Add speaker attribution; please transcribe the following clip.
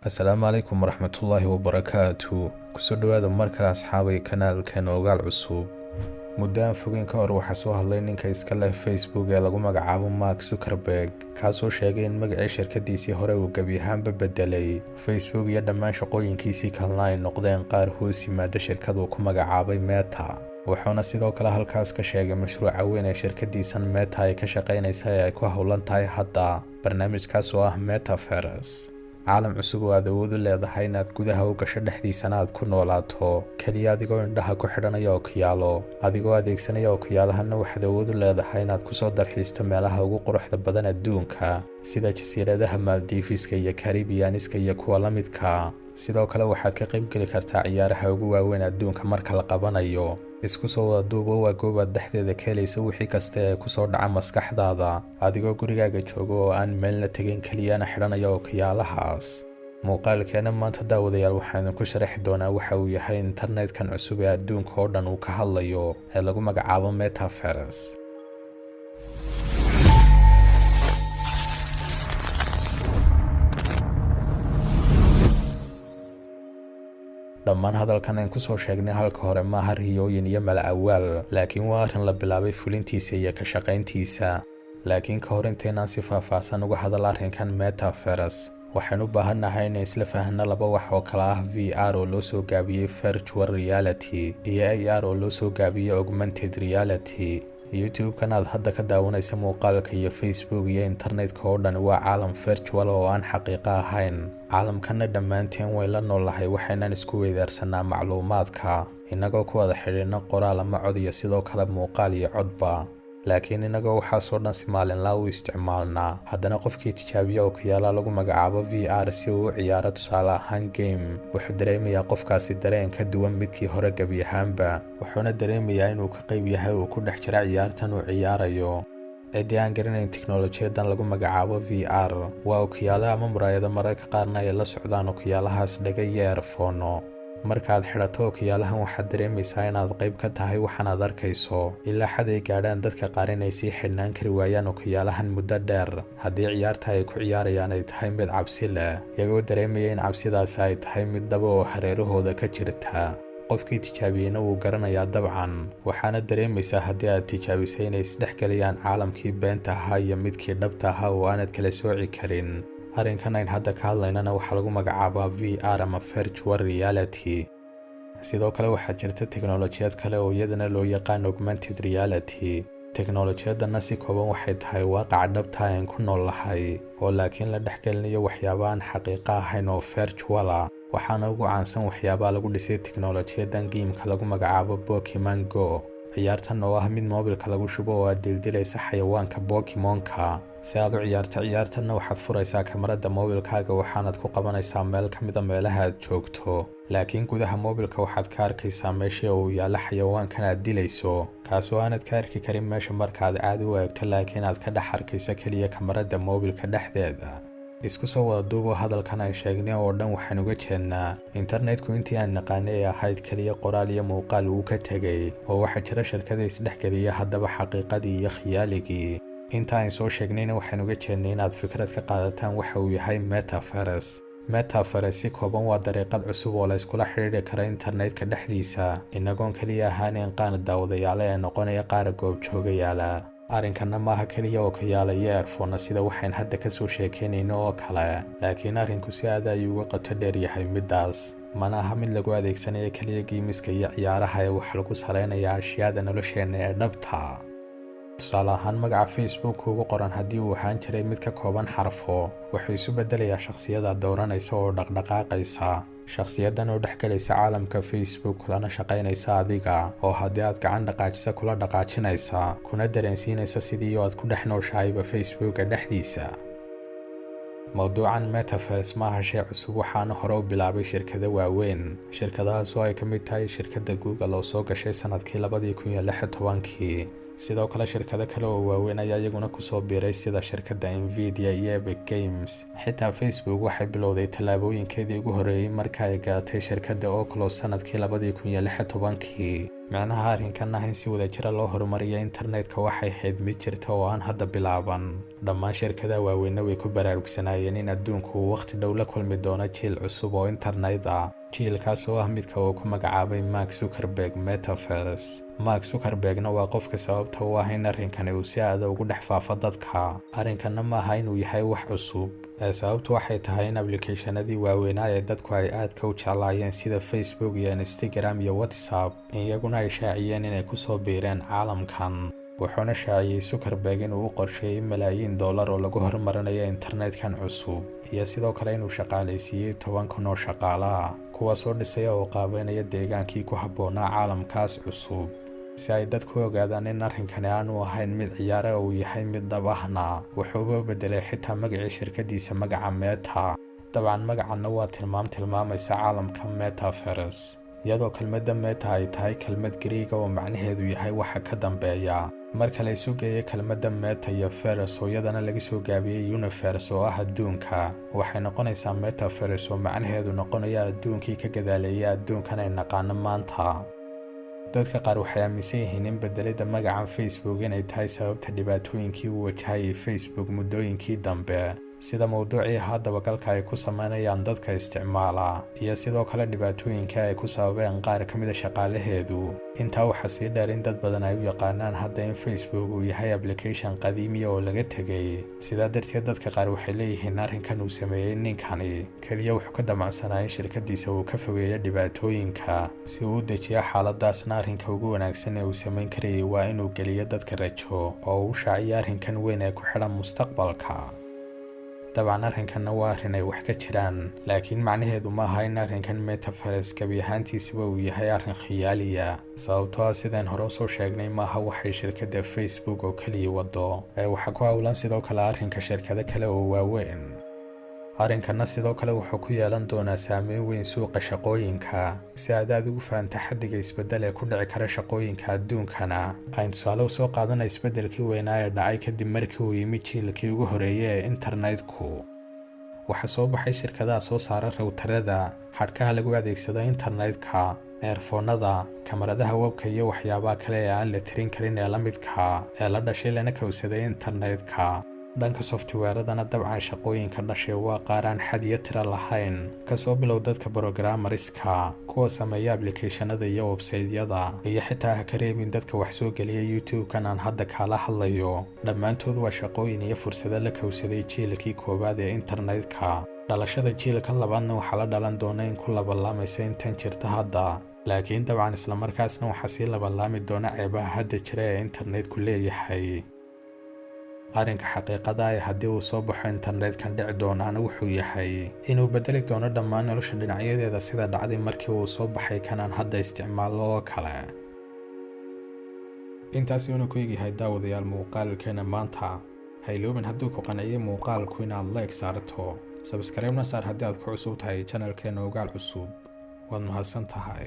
Speaker 1: السلام عليكم ورحمة الله وبركاته kusoo dhawaada mar kale asxaabay kanaalkan Ogaal cusub muddo fogeen ka hor waxa soo hadlay ninka iska leh Facebook ee lagu magacaabo Mark Zuckerberg kaasoo sheegay in magaca shirkadiisii hore uu gabi ahaanba bedelay Facebook iyo dhammaan shaqooyinkiisii kalena ay noqdeen qaar hoos yimaada shirkadu ku magacaabay Meta wuxuuna sidoo kale halkaas ka sheegay mashruuca weyn ee shirkadiisan Meta ay ka shaqeynayso ee ay ku hawlan tahay hadda barnaamijkaas oo ah Metaverse عالم cusub oo aad awood u leedahay inaad gudaha u gasho dhexdiisana aad ku noolaato kaliya adigoo indhaha ku xidhanaya oo kiyaalo adigoo adeegsanaya oo kiyaalahana waxaad awood u leedahay inaad ku soo dalxiisto meelaha ugu quruxda badan adduunka sida jasiiradaha Maldives iyo Caribbean-iska iyo kuwa la midka sidoo kale waxaad ka qayb geli kartaa ciyaaraha ugu waaweyn adduunka marka la qabanayo isku soo wada duubo waa goob aad dhexdeeda ka helaysa wixii kasta ee ku soo dhaca maskaxdaada adigoo gurigaaga jooga oo aan meel la tagin kaliyana xidhanaya oo kiyaalahaas muuqaalkeena maanta daawadayaal waxaan ku sharaxi doonaa waxa uu yahay internetkan cusub ee adduunka oo dhan uu ka hadlayo ee lagu magacaabo Metaverse dhammaan hadalkan aan ku soo sheegnay halka hore ma aha riyooyin iyo malacawaal laakiin waa arrin la bilaabay fulintiisa iyo ka shaqayntiisa laakiin ka hor intaynaan si faahfaahsan uga hadal arrinkan Metaverse waxaan u baahanahay in isla fahanno laba wax oo kala ah VR oo loo soo gaabiyay virtual reality iyo AR oo loo soo gaabiyay augmented reality YouTube kanaal hadda ka daawanaysa muuqaalka iyo Facebook iyo internetka oo dhan waa caalam virtual oo aan xaqiiqo ahayn caalamkana dhammaanteen way la noolahay waxaynan isku weydaarsanaa macluumaadka inagoo ku wada xidhiidhna qoraal ama cod iyo sidoo kale muuqaal iyo codba laakiin inagoo waxaa soo dhan si maalinlaa u isticmaalnaa haddana qofkii tijaabiya oo kiyaala lagu magacaabo VR si uu u ciyaaro tusaale ahaan game wuxuu dareemayaa qofkaasi dareen ka duwan midkii hore gabi ahaanba wuxuuna dareemayaa inuu ka qayb yahay oo ku dhex jira ciyaartan uu ciyaarayo cidii aan garanayn tiknoolajiyadan lagu magacaabo VR waa okiyaalo ama muraayado mararka qaarna ay la socdaan okiyaalahaas dhaga iyo earphone markaad xidhato okiyaalahan waxaad dareemaysaa inaad qayb ka tahay waxaad arkayso ilaa xad ay gaadhaan dadka qaar inay sii xidhnaan kari waayaan okiyaalahan muddo dheer haddii ciyaarta ay ku ciyaarayaan ay tahay mid cabsi leh iyagoo dareemaya in cabsidaasi ay tahay mid dhabo oo hareerahooda ka jirta qofkii tijaabiyeyna wuu garanayaa dabcan waxaana dareemaysaa haddii aad tijaabisay inay isdhexgelayaan caalamkii beenta ahaa iyo midkii dhabta ahaa oo aanad kala sooci karin arrinkan ayn hadda ka hadlaynana waxaa lagu magacaabaa VR ama virtual reality sidoo kale waxaa jirta tiknoolajiyad kale oo iyadana loo yaqaan augmented reality tiknoolajiyadana si kooban waxay tahay waaqaca dhabta aan ku noolahay oo laakiin la dhexgelinayo waxyaabo aan xaqiiqo ahayn oo virtual ah waxaana ugu caansan waxyaabaha lagu dhisay tiknoolajiyadan geemka lagu magacaabo Pokemon Go ciyaartan oo ah mid moobilka lagu shubo oo aad dildilaysa xayawaanka Pokemonka si aad u ciyaartan waxaad furaysaa kamarada moobilkaaga waxaanad ku qabanaysaa meel ka mid ah meelaha aad joogto laakiin gudaha moobilka waxaad ka arkaysaa meesha uu yaala xayawaankan aad dilayso kaasoo aanad ka arki karin meesha markaad caadi u eegto laakiin aad ka dhex arkaysa kaliya kamarada moobilka dhexdeeda isku soo wada duubo hadalkan aan sheegnay oo dhan waxaan uga jeednaa internetku intii aan naqaanay ee ahayd kaliya qoraal iyo muuqaal uu ka tegay oo waxaa jira shirkado isdhexgeliya haddaba xaqiiqadii iyo khiyaaligii inta aan soo sheegnayna waxaan uga jeednay inaad fikrad ka qaadataan waxa uu yahay Metaverse si kooban waa dariiqad cusub oo la iskula xiriiri karo internetka dhexdiisa inagoon kaliya ahaaneen qaar daawadayaal ee noqonaya qaar goob joogayaala arrinkana maaha kaliya oo kiyaala iyo earphone sida waxaan hadda ka soo sheekeynayno oo kale laakiin arrinku si aad ayuu uga qoto dheer yahay midaas mana aha mid lagu adeegsanayo kaliya geemiska iyo ciyaaraha ee wax lagu saleynayo ashyaada nolosheena ee dhabta tusaale ahaan magaca Facebook ugu qoran haddii uu ahaan jiray mid ka kooban xarfo wuxuu isu bedelayaa shakhsiyada dooranaysa oo dhaqdhaqaaqaysa shakhsiyadan oo dhexgalaysa caalamka Facebook lana shaqaynaysa adiga oo haddii aad gacan dhaqaajisa kula dhaqaajinaysa kuna dareensiinaysa sidii aad ku dhex nooshahayba Facebook dhexdiisa mawduucan Metaverse ma aha shay cusub waxaana hore u bilaabay shirkado waaweyn shirkadahaas oo ay ka mid tahay shirkadda Google oo soo gashay sanadkii 2016 sidoo kale shirkado kale oo waaweyn ayaa iyaguna kusoo biiray sida shirkadda Nvidia iyo Epic Games. xitaa Facebook waxay bilowday tallaabooyinkeedii ugu horeeyay marka ay gaatay shirkadda Ogaal sanadkii 2016. macnaha arrinkan ah in si wadajir loo horumariyo internetka waxay ahayd mid jirta oo aan hadda bilaaban. dhammaan shirkadaha waaweyn way ku baraarugsanaayeen in adduunku uu waqti dhow la kulmi doono jiil cusub oo internet ah. jiilkaas oo ah midka uu ku magacaabay Mark Zuckerberg Metaverse. Mark Zuckerbergna waa qofka sababta u ah in arrinkani uu si aad ugu dhex faafo dadka. arrinkanna ma aha inuu yahay wax cusub, sababtu waxay tahay in applicationadii waaweynaa ee dadku ay aadka u jeclaayeen sida Facebook iyo Instagram iyo WhatsApp iyaguna ay shaaciyeen inay kusoo biireen caalamkan. wuxuuna shaaciyay Zuckerberg inuu u qorsheeyay $malaayiin oo lagu horumarinayo internetkan cusub, iyo sidoo kale inuu shaqaaleysiiyay 10,000 oo shaqaalaha kuwaasoo dhisaya oo qaabeynaya deegaankii ku habboonaa caalamkaas cusub, si ay dadku ogaadaan in arrinkani aanu ahayn mid ciyaar ah oo yahay mid dhab ahna. wuxuuba bedelay xitaa magacii shirkadiisa magaca Meta. dabcan magacanna waa tilmaamaysa caalamka Metaverse, iyadoo kelmadda Meta ay tahay kelmad Greek oo macnaheedu yahay waxa ka dambeeya. marka la isu geeyo kelmadda Meta iyo Verse oo iyadana laga soo gaabiyay Universe oo ah aduunka, waxay noqonaysaa Metaverse oo macnaheedu noqonaya adduunkii ka gadaaleeyay adduunkan ay naqaano maanta. dadka qaar waxay aaminsan yihiin in bedelida magaca Facebook inay tahay sababta dhibaatooyinkii uu wajahayay Facebook muddooyinkii dambe, sida mowduucii haddaba galka ay ku sameynayaan dadka isticmaala, iyo sidoo kale dhibaatooyinka ay ku sababeen qaar ka mid ah shaqaalaheedu. intaa waxaa sii dheer in dad badan ay u yaqaanaan hadda in Facebook uu yahay application qadiimi oo laga tegay. sidaa darteed dadka qaar waxay leeyihiin arrinkan uu sameeyay ninkani kaliya wuxuu ka damacsanaa in shirkadiisa uu ka fogeeyo dhibaatooyinka si uu u dejiyo xaaladaasna. arrinka ugu wanaagsan ee uu samayn karayay waa inuu geliyo dadka rajo oo uu shaaciyo arrinkan weyn ee ku xidhan mustaqbalka. dabcan arrinkanna waa arrin ay wax ka jiraan, laakiin macnaheedu ma aha in arrinkan Metaverse gabi ahaantiisaba uu yahay arrin khiyaaliya, sababtoo ah sidaan hore usoo sheegnay maaha waxay shirkadda Facebook oo keliya wado, waxa ku howlan sidoo kale arrinka shirkado kale oo waaweyn. arrinkanna sidoo kale wuxuu ku yeelan doonaa saameyn weyn suuqa shaqooyinka. si aad ugu fahamta xaddiga isbeddel ee ku dhici kara shaqooyinka adduunkana, aynu tusaale u soo qaadanay isbeddelkii weynaa ee dhacay kadib markii uu yimid jiilkii ugu horeeyay ee internetku. waxaa soo baxay shirkadaha soo saara rawtarada, xadhkaha lagu adeegsado internetka, earfoonada, kamaradaha webka iyo waxyaabaha kale ee aan la tirin karin ee la midka ee la dhashay lana kowsaday internetka. dhanka softwareadana dabcan shaqooyinka dhashay waa qaar aan xad iyo tiro lahayn, kasoo bilow dadka programmeriska, kuwa sameeya applicationada iyo websaydyada, iyo xitaa ha ka reebin dadka wax soo geliya YouTube-kan aan hadda kaala hadlayo. dhammaantood waa shaqooyin iyo fursado la kowsaday jiilkii koowaad ee internetka. dhalashada jiilka labaadna waxaa la dhalan doona in ku labalaamaysa intan jirta hadda, laakiin dabcan islamarkaasna waxaa sii labalaami doona ceebaha hadda jira ee internetku leeyahay. arrinka xaqiiqada ah haddii uu soo baxo internetkan dhici doonaana wuxuu yahay inuu bedeli doono dhammaan nolosha dhinacyadeeda sida dhacday markii uu soo baxay kanaan hadda isticmaalo oo kale. intaasi inuu ku egyahay daawadayaal muuqaalkeena maanta. hayloobin hadduu ku qanciyay muuqaalku inaad like saarto, subscribe-na saar haddii aad ku cusub tahay channelkeena Ogaal cusub. waad mahadsan tahay.